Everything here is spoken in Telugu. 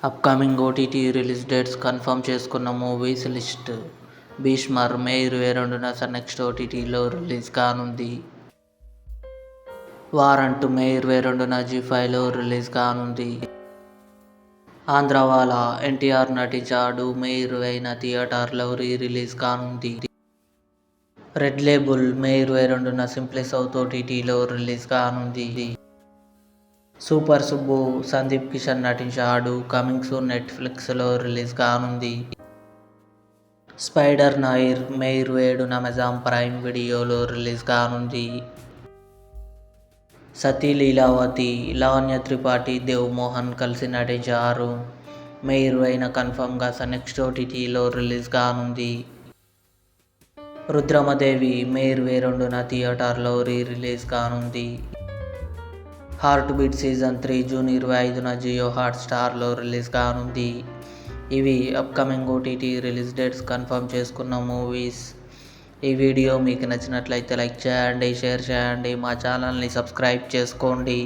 Upcoming OTT release dates confirm చేసుకున్న మూవీస్ లిస్ట్. 'భీష్మర్' మే 22న సన్ నెక్స్ట్ ఓటీటీలో రిలీజ్ కానుంది. 'వారంట్' మే 22న జీ5లో రిలీజ్ కానుంది. 'ఆంధ్రవాలా' ఎన్టీఆర్ నటించాడు మే 20న థియేటర్లో రిలీజ్ కానుంది. 'రెడ్ లేబుల్' మే 22న సింప్లీ సౌత్ ఓటీటీలో రిలీజ్ కానుంది. 'సూపర్ సుబ్బు' సందీప్ కిషన్ నటించాడు కమింగ్ సూన్ నెట్ఫ్లిక్స్లో రిలీజ్ కానుంది. 'స్పైడర్ నైర్' మే 27న అమెజాన్ ప్రైమ్ వీడియోలో రిలీజ్ కానుంది. 'సతీ లీలావతి' లావణ్య త్రిపాఠి, దేవ్ మోహన్ కలిసి నటించారు. మే 20న కన్ఫర్మ్గా సన్ నెక్స్ట్ ఓటీటీలో రిలీజ్ కానుంది. 'రుద్రమదేవి' మే 22న థియేటర్లో రిలీజ్ కానుంది. 'హార్ట్ బీట్ సీజన్ 3' జూన్ 25న జియో హాట్స్టార్లో రిలీజ్ కానుంది. ఇవి upcoming OTT release dates confirm చేసుకున్న మూవీస్. ఈ వీడియో మీకు నచ్చినట్లయితే లైక్ చేయండి, షేర్ చేయండి, మా ఛానల్ని సబ్స్క్రైబ్ చేసుకోండి.